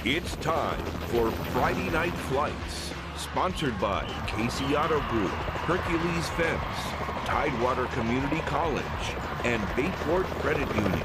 It's time for Friday Night Flights, sponsored by Casey Auto Group, Hercules Fence, Tidewater Community College, and Bayport Credit Union.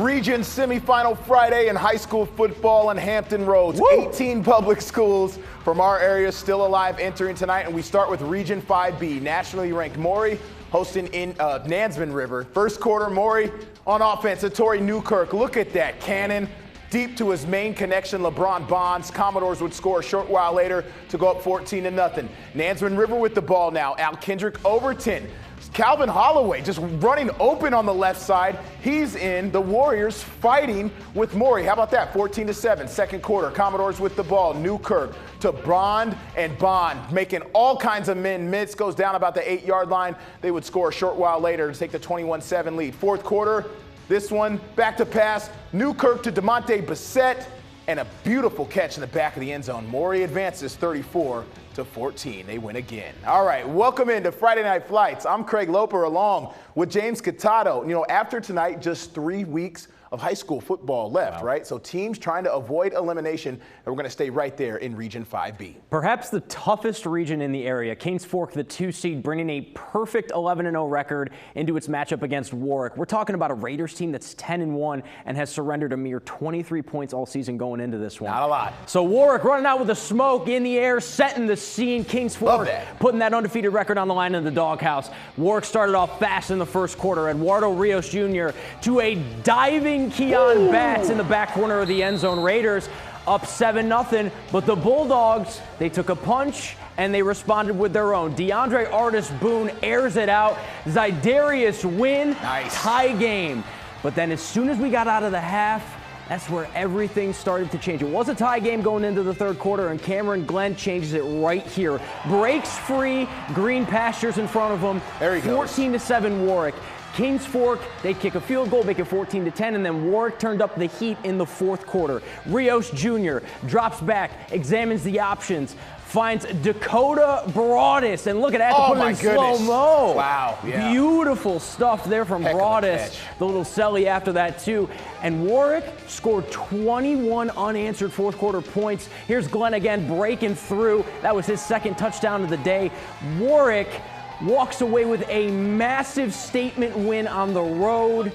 Region semifinal Friday in high school football in Hampton Roads. Woo! 18 public schools from our area still alive entering tonight, and we start with Region 5B, nationally ranked Maury hosting in Nansemond River. First quarter, Maury on offense, Torrey Newkirk. Look at that cannon. Deep to his main connection, LeBron Bonds. Commodores would score a short while later to go up 14-0. Nansemond River with the ball now. Al Kendrick Overton. Calvin Holloway just running open on the left side. He's in. The Warriors fighting with Maury. How about that? 14-7. Second quarter. Commodores with the ball. Newkirk to Bond, and Bond making all kinds of men miss. Goes down about the 8-yard line. They would score a short while later to take the 21-7 lead. Fourth quarter. This one, back to pass, Newkirk to DeMonte Bissett, and a beautiful catch in the back of the end zone. Maury advances 34-14. They win again. All right, welcome into Friday Night Flights. I'm Craig Loper along with James Catato. You know, after tonight, just 3 weeks of high school football left, wow. Right? So teams trying to avoid elimination, and we're going to stay right there in Region 5B. Perhaps the toughest region in the area. Canes Fork, the 2 seed, bringing a perfect 11-0 record into its matchup against Warwick. We're talking about a Raiders team that's 10-1 and has surrendered a mere 23 points all season going into this one. Not a lot. So Warwick running out with the smoke in the air, setting the scene. Canes Fork putting that undefeated record on the line in the doghouse. Warwick started off fast in the first quarter. Eduardo Rios Jr. to a diving Keon Batts in the back corner of the end zone. Raiders up 7-0, but the Bulldogs, they took a punch and they responded with their own. DeAndre Artis Boone airs it out. Zydarius Wynn, nice. Tie game. But then as soon as we got out of the half, that's where everything started to change. It was a tie game going into the third quarter, and Cameron Glenn changes it right here. Breaks free, green pastures in front of him. There he goes. 14-7 Warwick. Canes Fork, they kick a field goal, make it 14-10, and then Warwick turned up the heat in the fourth quarter. Rios Jr. drops back, examines the options, finds Dakota Broadus, and look at that, to put it in slow-mo. Wow, yeah. Beautiful stuff there from Broadus. The little celly after that, too. And Warwick scored 21 unanswered fourth quarter points. Here's Glenn again breaking through. That was his second touchdown of the day. Warwick walks away with a massive statement win on the road.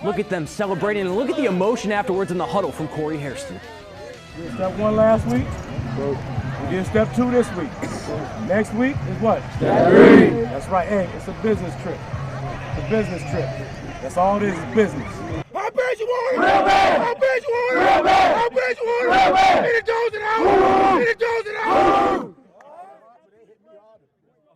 Look at them celebrating, and look at the emotion afterwards in the huddle from Corey Hairston. We did step 1 last week. We did step 2 this week. Next week is what? Step 3. That's right. Hey, it's a business trip. It's a business trip. That's all it is business. How bad you want it? Real bad. How bad you want it? Real bad. How bad you want it? Real bad. Hit it, goes it out. Hit it, goes it out.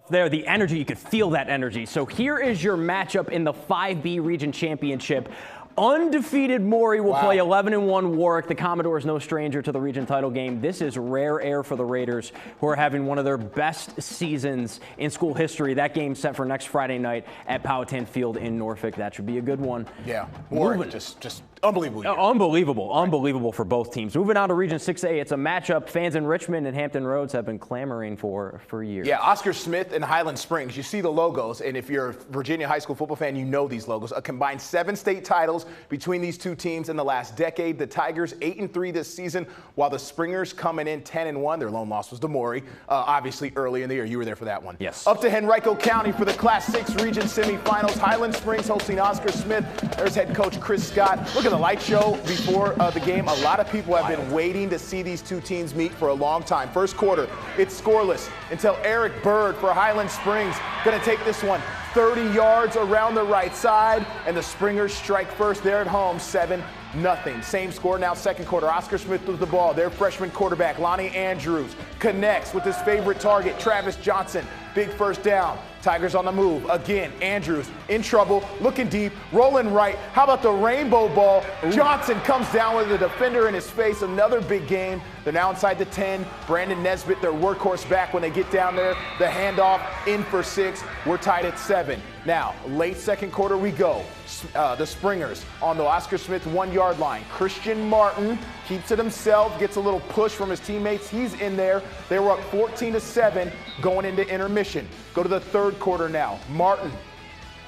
There, the energy, you could feel that energy. So here is your matchup in the 5B Region Championship. Undefeated Maury will play 11-1 Warwick. The Commodores no stranger to the region title game. This is rare air for the Raiders, who are having one of their best seasons in school history. That game set for next Friday night at Powhatan Field in Norfolk. That should be a good one. Yeah, Warwick just unbelievable. Unbelievable for both teams. Moving on to Region 6A, it's a matchup fans in Richmond and Hampton Roads have been clamoring for years. Yeah, Oscar Smith and Highland Springs. You see the logos, and if you're a Virginia high school football fan, you know these logos. A combined 7 state titles between these two teams in the last decade. The Tigers 8-3 this season, while the Springers coming in 10-1. Their lone loss was to Maury, obviously early in the year. You were there for that one. Yes. Up to Henrico County for the Class 6 Region semifinals. Highland Springs hosting Oscar Smith. There's head coach Chris Scott. Look at the light show before the game. A lot of people have been waiting to see these two teams meet for a long time. First quarter, it's scoreless until Eric Bird for Highland Springs going to take this one 30 yards around the right side, and the Springers strike first there at home, 7-0. Same score now, second quarter. Oscar Smith with the ball. Their freshman quarterback, Lonnie Andrews, connects with his favorite target, Travis Johnson. Big first down. Tigers on the move. Again, Andrews in trouble, looking deep, rolling right. How about the rainbow ball? Johnson comes down with a defender in his face. Another big game. They're now inside the 10. Brandon Nesbitt, their workhorse back when they get down there. The handoff in for 6. We're tied at 7. Now, late second quarter we go. The Springers on the Oscar Smith 1-yard line. Christian Martin keeps it himself, gets a little push from his teammates. He's in there. They were up 14-7 going into intermission. Go to the third quarter now. Martin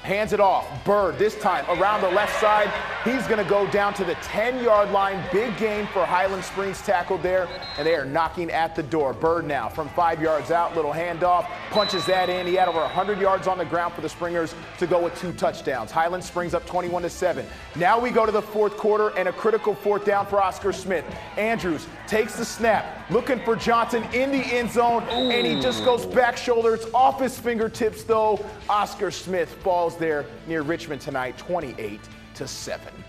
Hands it off. Bird, this time around the left side. He's going to go down to the 10-yard line. Big gain for Highland Springs tackled there, and they are knocking at the door. Bird now from 5 yards out, little handoff, punches that in. He had over 100 yards on the ground for the Springers to go with 2 touchdowns. Highland Springs up 21-7. Now we go to the fourth quarter and a critical 4th down for Oscar Smith. Andrews takes the snap, looking for Johnson in the end zone, and he just goes back shoulder. It's off his fingertips, though. Oscar Smith falls there near Richmond tonight, 28-7.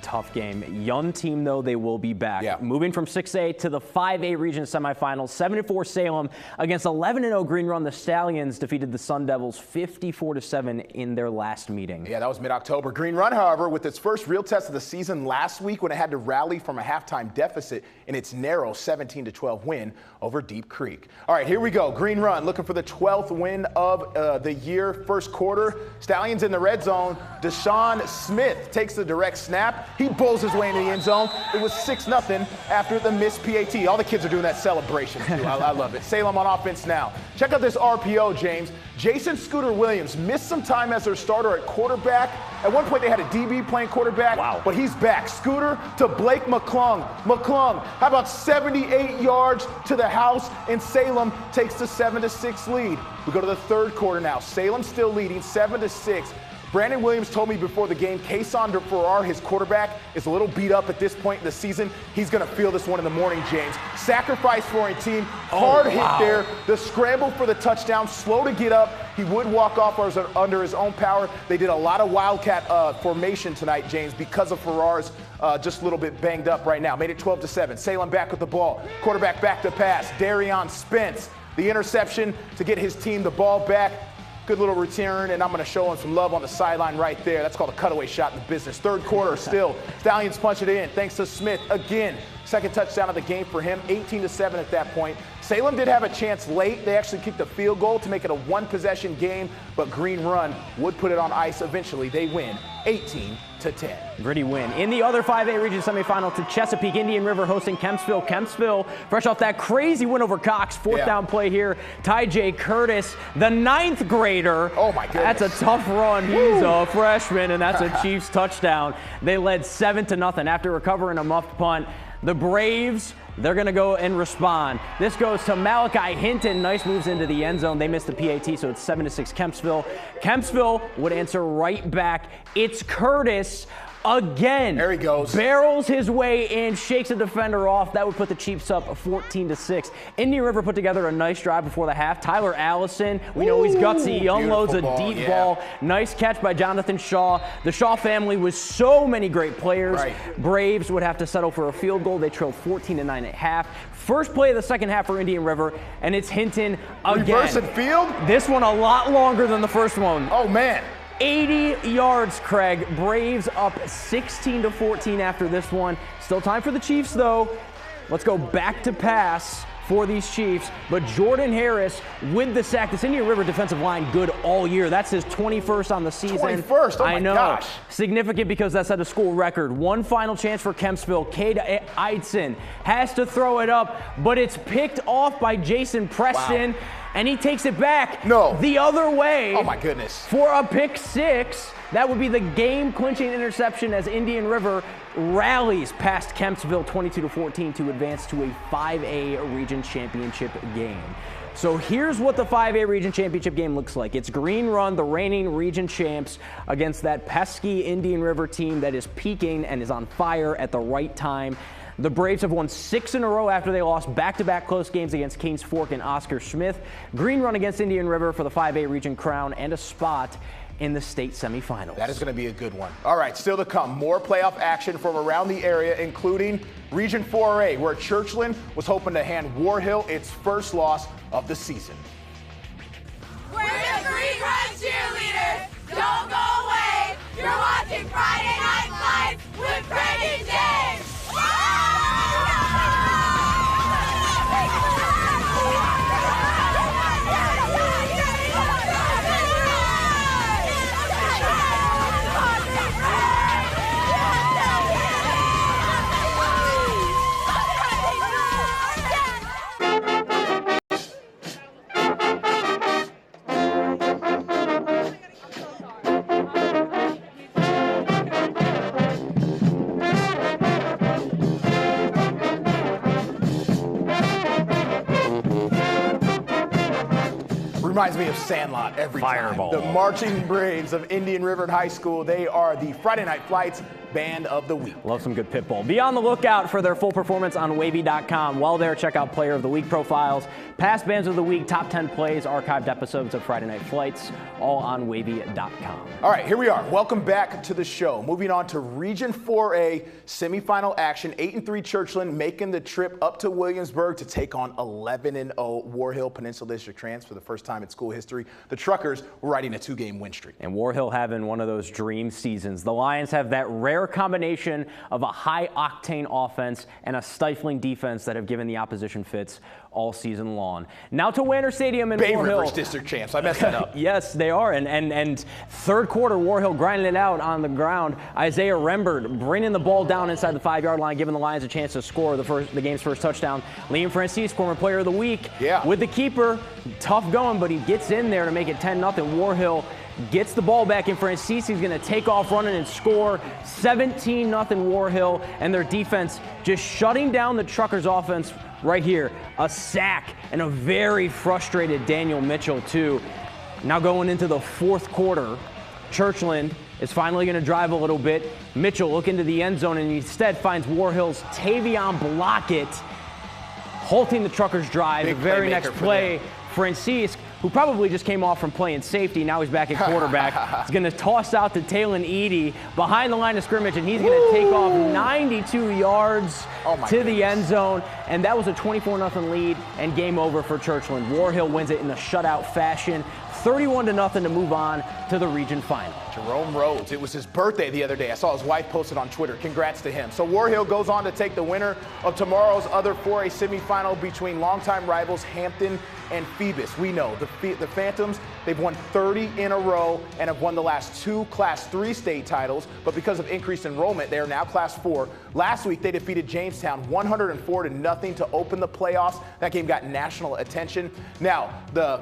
Tough game. Young team, though, they will be back. Yeah. Moving from 6A to the 5A region semifinals, 7-4 Salem against 11-0 Green Run. The Stallions defeated the Sun Devils 54-7 in their last meeting. Yeah, that was mid-October. Green Run, however, with its first real test of the season last week when it had to rally from a halftime deficit in its narrow 17-12 win over Deep Creek. All right, here we go. Green Run looking for the 12th win of the year. First quarter, Stallions in the red zone. Deshaun Smith takes the direct snap. He bowls his way into the end zone. It was 6-0 after the missed PAT. All the kids are doing that celebration, too. I love it. Salem on offense now. Check out this RPO, James. Jason Scooter Williams missed some time as their starter at quarterback. At one point, they had a DB playing quarterback, but he's back. Scooter to Blake McClung. McClung, how about 78 yards to the house, and Salem takes the 7-6 lead. We go to the third quarter now. Salem still leading 7-6. Brandon Williams told me before the game, Kason Farrar, his quarterback, is a little beat up at this point in the season. He's going to feel this one in the morning, James. Sacrifice scoring team, hard hit there. The scramble for the touchdown, slow to get up. He would walk off under his own power. They did a lot of Wildcat formation tonight, James, because of Farrar's just a little bit banged up right now. Made it 12-7. Salem back with the ball. Quarterback back to pass. Darion Spence, the interception to get his team the ball back. Good little return, and I'm going to show him some love on the sideline right there. That's called a cutaway shot in the business. Third quarter still. Stallions punch it in thanks to Smith again. Second touchdown of the game for him, 18-7 at that point. Salem did have a chance late. They actually kicked a field goal to make it a one-possession game, but Green Run would put it on ice eventually. They win 18-10. Gritty win. In the other 5A region semifinal to Chesapeake, Indian River hosting Kempsville. Kempsville, fresh off that crazy win over Cox. Fourth down play here. Ty J. Curtis, the 9th grader. Oh, my goodness. That's a tough run. He's a freshman, and that's a Chiefs touchdown. They led 7-0 after recovering a muffed punt. The Braves, they're going to go and respond. This goes to Malachi Hinton. Nice moves into the end zone. They missed the PAT, so it's 7-6 Kempsville. Kempsville would answer right back. It's Curtis again. There he goes. Barrels his way in, shakes a defender off. That would put the Chiefs up 14-6. Indian River put together a nice drive before the half. Tyler Allison, we know he's gutsy. He unloads a deep ball. Nice catch by Jonathan Shaw. The Shaw family was so many great players. Braves would have to settle for a field goal. They trailed 14-9 at half. First play of the second half for Indian River, and it's Hinton again. Reverse and field? This one a lot longer than the first one. Oh, man. 80 yards, Craig. Braves up 16-14 after this one. Still time for the Chiefs, though. Let's go back to pass for these Chiefs. But Jordan Harris with the sack. This Indian River defensive line good all year. That's his 21st on the season. 21st? Oh, my gosh. Significant because that set a school record. One final chance for Kempsville. Cade Eidson has to throw it up, but it's picked off by Jason Preston. Wow. And he takes it back the other way. Oh, my goodness. For a pick six. That would be the game-clinching interception as Indian River rallies past Kempsville 22-14 to advance to a 5A region championship game. So here's what the 5A region championship game looks like. It's Green Run, the reigning region champs, against that pesky Indian River team that is peaking and is on fire at the right time. The Braves have won 6 in a row after they lost back-to-back close games against Kings Fork and Oscar Smith. Green Run against Indian River for the 5A region crown and a spot in the state semifinals. That is going to be a good one. All right, still to come, more playoff action from around the area, including Region 4A, where Churchland was hoping to hand War Hill its first loss of the season. We're the Green Run cheerleaders. Don't go away. You're watching Friday Night Lights with Brandon James. Reminds me of Sandlot every Fireball. time. The Marching Braves of Indian River High School. They are the Friday Night Flights Band of the Week. Love some good Pitbull. Be on the lookout for their full performance on wavy.com. While there, check out Player of the Week profiles, past Bands of the Week, top 10 plays, archived episodes of Friday Night Flights, all on wavy.com. All right, here we are. Welcome back to the show. Moving on to Region 4A semifinal action. 8-3 Churchland making the trip up to Williamsburg to take on 11-0 War Hill Peninsula District Trans for the first time in school history. The Truckers were riding a 2-game win streak. And War Hill having one of those dream seasons. The Lions have that rare combination of a high-octane offense and a stifling defense that have given the opposition fits all season long. Now to Wanner Stadium in War Hill. Rivers District Champs. I messed that up. Yes, they are. And third quarter, War Hill grinding it out on the ground. Isaiah Rembert bringing the ball down inside the 5-yard line, giving the Lions a chance to score the game's first touchdown. Liam Francis, former Player of the Week, with the keeper. Tough going, but he gets in there to make it 10-0. War Hill gets the ball back in. Francis is going to take off running and score. 17-0 War Hill, and their defense just shutting down the Truckers' offense right here. A sack and a very frustrated Daniel Mitchell, too. Now going into the fourth quarter, Churchland is finally going to drive a little bit. Mitchell looking to the end zone and instead finds War Hill's Tavion Blockett, halting the Truckers' drive. The very next play, Francis, who probably just came off from playing safety, now he's back at quarterback, is going to toss out to Talon Edey behind the line of scrimmage, and he's going to take off 92 yards to the end zone. And that was a 24-0 lead and game over for Churchland. War Hill wins it in a shutout fashion, 31-0 to move on to the region final. Jerome Rhodes, it was his birthday the other day. I saw his wife posted on Twitter. Congrats to him. So War Hill goes on to take the winner of tomorrow's other 4A semifinal between longtime rivals Hampton and Phoebus. We know the Phantoms, they've won 30 in a row and have won the last 2 Class 3 state titles, but because of increased enrollment, they are now Class 4. Last week, they defeated Jamestown 104-0 to open the playoffs. That game got national attention. Now, the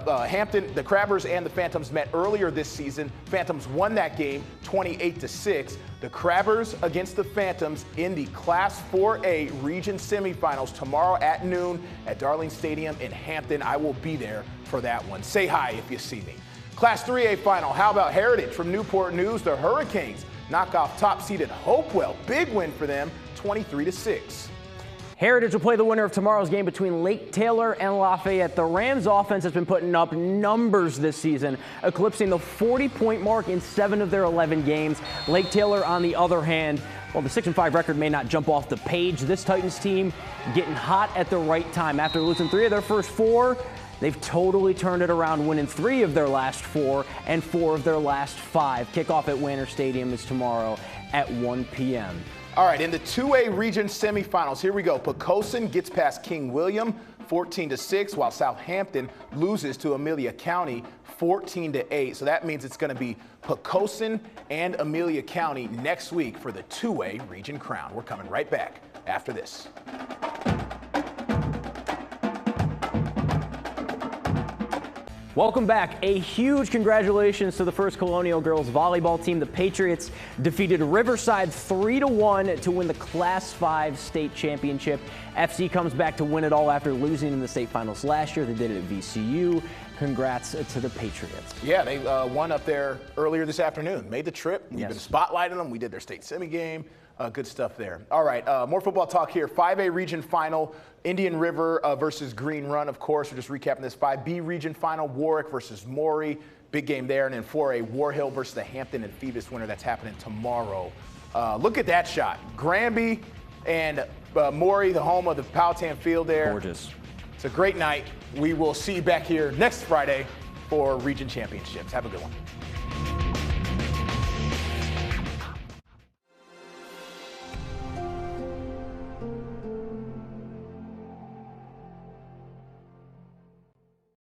the Crabbers and the Phantoms met earlier this season. Phantoms won that game 28-6. The Crabbers against the Phantoms in the Class 4A region semifinals tomorrow at noon at Darling Stadium in Hampton. I will be there for that one. Say hi if you see me. Class 3A final. How about Heritage from Newport News? The Hurricanes knock off top-seeded Hopewell. Big win for them, 23-6. Heritage will play the winner of tomorrow's game between Lake Taylor and Lafayette. The Rams offense has been putting up numbers this season, eclipsing the 40-point mark in 7 of their 11 games. Lake Taylor, on the other hand, well, the 6-5 record may not jump off the page. This Titans team getting hot at the right time. After losing 3 of their first 4, they've totally turned it around, winning 3 of their last 4 and 4 of their last 5. Kickoff at Wanner Stadium is tomorrow at 1 p.m. All right, in the 2A region semifinals, here we go. Poquoson gets past King William 14-6, while Southampton loses to Amelia County 14-8. So that means it's going to be Poquoson and Amelia County next week for the 2A region crown. We're coming right back after this. Welcome back. A huge congratulations to the First Colonial girls volleyball team. The Patriots defeated Riverside 3-1 to win the Class 5 state championship. FC comes back to win it all after losing in the state finals last year. They did it at VCU. Congrats to the Patriots. Yeah, they won up there earlier this afternoon. Made the trip. We've been spotlighting them. We did their state semi game. Good stuff there. All right, more football talk here. 5A region final, Indian River versus Green Run, of course. We're just recapping this. 5B region final, Warwick versus Maury. Big game there. And then 4A, War Hill versus the Hampton and Phoebus winner. That's happening tomorrow. Look at that shot. Granby and Maury, the home of the Powhatan Field there. Gorgeous. It's a great night. We will see you back here next Friday for region championships. Have a good one.